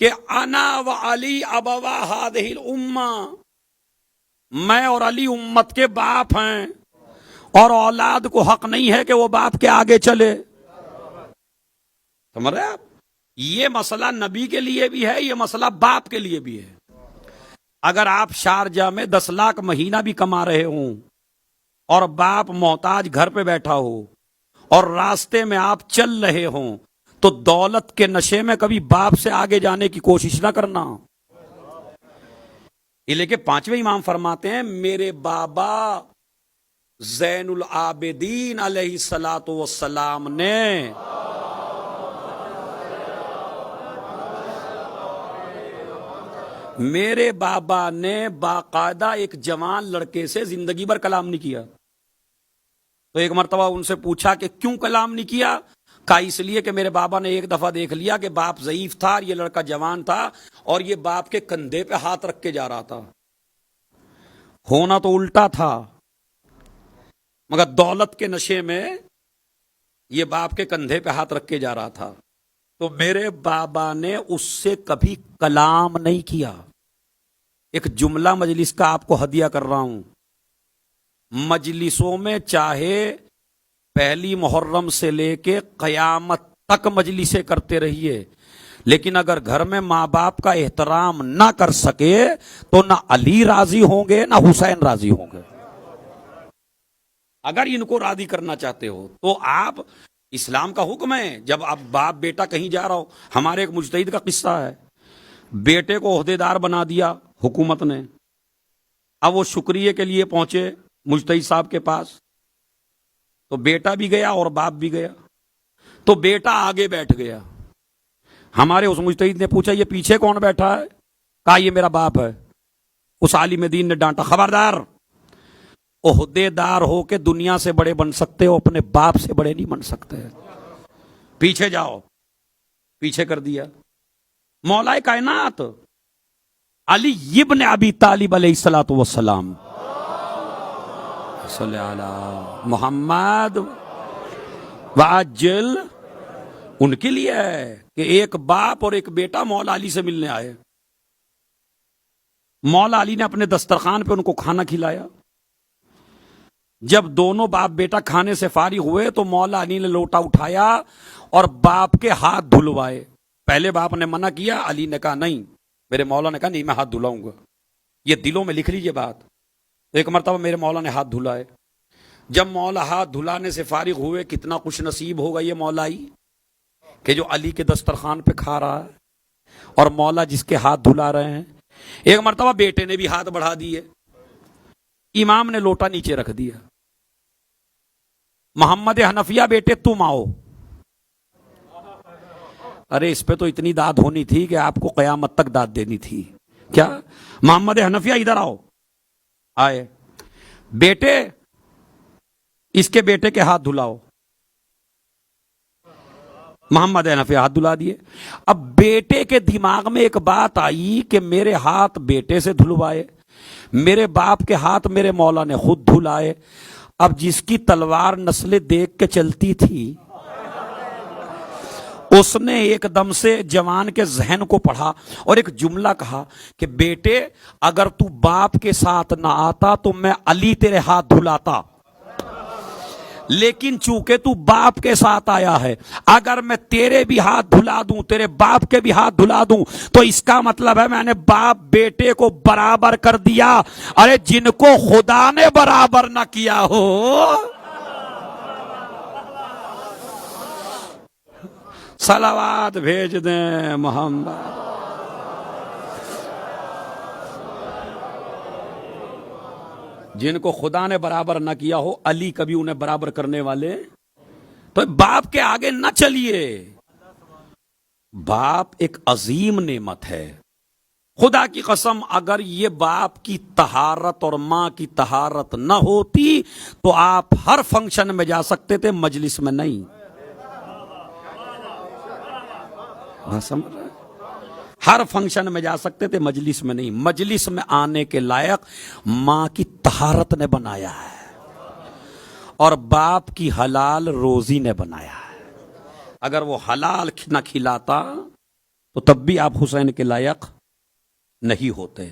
کہ انا و علی ابوا ہذہ الامہ، میں اور علی امت کے باپ ہیں، اور اولاد کو حق نہیں ہے کہ وہ باپ کے آگے چلے. سمجھ رہے آپ؟ یہ مسئلہ نبی کے لیے بھی ہے، یہ مسئلہ باپ کے لیے بھی ہے. اگر آپ شارجہ میں 10 لاکھ مہینہ بھی کما رہے ہوں اور باپ محتاج گھر پہ بیٹھا ہو اور راستے میں آپ چل رہے ہوں تو دولت کے نشے میں کبھی باپ سے آگے جانے کی کوشش نہ کرنا. یہ لے کے 5ویں امام فرماتے ہیں میرے بابا زین العابدین علیہ الصلوۃ والسلام نے میرے بابا نے باقاعدہ ایک جوان لڑکے سے زندگی بھر کلام نہیں کیا. تو ایک مرتبہ ان سے پوچھا کہ کیوں کلام نہیں کیا؟ کہا اس لیے کہ میرے بابا نے ایک دفعہ دیکھ لیا کہ باپ ضعیف تھا اور یہ لڑکا جوان تھا اور یہ باپ کے کندھے پہ ہاتھ رکھ کے جا رہا تھا. ہونا تو الٹا تھا، مگر دولت کے نشے میں یہ باپ کے کندھے پہ ہاتھ رکھ کے جا رہا تھا. تو میرے بابا نے اس سے کبھی کلام نہیں کیا. ایک جملہ مجلس کا آپ کو ہدیہ کر رہا ہوں، مجلسوں میں چاہے پہلی محرم سے لے کے قیامت تک مجلسیں کرتے رہیے، لیکن اگر گھر میں ماں باپ کا احترام نہ کر سکے تو نہ علی راضی ہوں گے نہ حسین راضی ہوں گے. اگر ان کو راضی کرنا چاہتے ہو تو آپ، اسلام کا حکم ہے جب اب باپ بیٹا کہیں جا رہا ہو. ہمارے ایک مجتہد کا قصہ ہے، بیٹے کو عہدے دار بنا دیا حکومت نے. اب وہ شکریہ کے لیے پہنچے مجتہد صاحب کے پاس، تو بیٹا بھی گیا اور باپ بھی گیا. تو بیٹا آگے بیٹھ گیا. ہمارے اس مجتہد نے پوچھا یہ پیچھے کون بیٹھا ہے؟ کہا یہ میرا باپ ہے. اس عالم دین نے ڈانٹا خبردار، عہدے دار ہو کے دنیا سے بڑے بن سکتے ہو، اپنے باپ سے بڑے نہیں بن سکتے. پیچھے جاؤ. پیچھے کر دیا. مولا کائنات علی ابن ابی طالب علیہ الصلوۃ والسلام، صلی علی محمد وعجل، ان کے لیے ہے کہ ایک باپ اور ایک بیٹا مولا علی سے ملنے آئے. مولا علی نے اپنے دسترخوان پہ ان کو کھانا کھلایا. جب دونوں باپ بیٹا کھانے سے فارغ ہوئے تو مولا علی نے لوٹا اٹھایا اور باپ کے ہاتھ دھلوائے. پہلے باپ نے منع کیا، علی نے کہا نہیں. میرے مولا نے کہا نہیں میں ہاتھ دھلاؤں گا. یہ دلوں میں لکھ لیجئے بات. ایک مرتبہ میرے مولا نے ہاتھ دھلائے. جب مولا ہاتھ دھلانے سے فارغ ہوئے، کتنا خوش نصیب ہوگا یہ مولائی کہ جو علی کے دسترخوان پہ کھا رہا ہے اور مولا جس کے ہاتھ دھلا رہے ہیں. ایک مرتبہ بیٹے نے بھی ہاتھ بڑھا دیے. امام نے لوٹا نیچے رکھ دیا. محمد حنفیہ بیٹے تم آؤ. ارے اس پہ تو اتنی داد ہونی تھی کہ آپ کو قیامت تک داد دینی تھی. کیا محمد حنفیہ ادھر آؤ. آئے. بیٹے اس کے بیٹے کے ہاتھ دھلاؤ. محمد حنفیہ ہاتھ دھلا دیے. اب بیٹے کے دماغ میں ایک بات آئی کہ میرے ہاتھ بیٹے سے دھلوائے، میرے باپ کے ہاتھ میرے مولا نے خود دھلائے. اب جس کی تلوار نسلیں دیکھ کے چلتی تھی اس نے ایک دم سے جوان کے ذہن کو پڑھا اور ایک جملہ کہا کہ بیٹے اگر تو باپ کے ساتھ نہ آتا تو میں علی تیرے ہاتھ دھلاتا، لیکن چونکہ تو باپ کے ساتھ آیا ہے، اگر میں تیرے بھی ہاتھ دھلا دوں، تیرے باپ کے بھی ہاتھ دھلا دوں تو اس کا مطلب ہے میں نے باپ بیٹے کو برابر کر دیا. ارے جن کو خدا نے برابر نہ کیا ہو، صلوات بھیج دیں محمد. جن کو خدا نے برابر نہ کیا ہو، علی کبھی انہیں برابر کرنے والے. تو باپ کے آگے نہ چلیے. باپ ایک عظیم نعمت ہے. خدا کی قسم اگر یہ باپ کی طہارت اور ماں کی طہارت نہ ہوتی تو آپ ہر فنکشن میں جا سکتے تھے، مجلس میں نہیں. سمجھ رہے؟ ہر فنکشن میں جا سکتے تھے، مجلس میں نہیں. مجلس میں آنے کے لائق ماں کی طہارت نے بنایا ہے اور باپ کی حلال روزی نے بنایا ہے. اگر وہ حلال نہ کھلاتا تو تب بھی آپ حسین کے لائق نہیں ہوتے.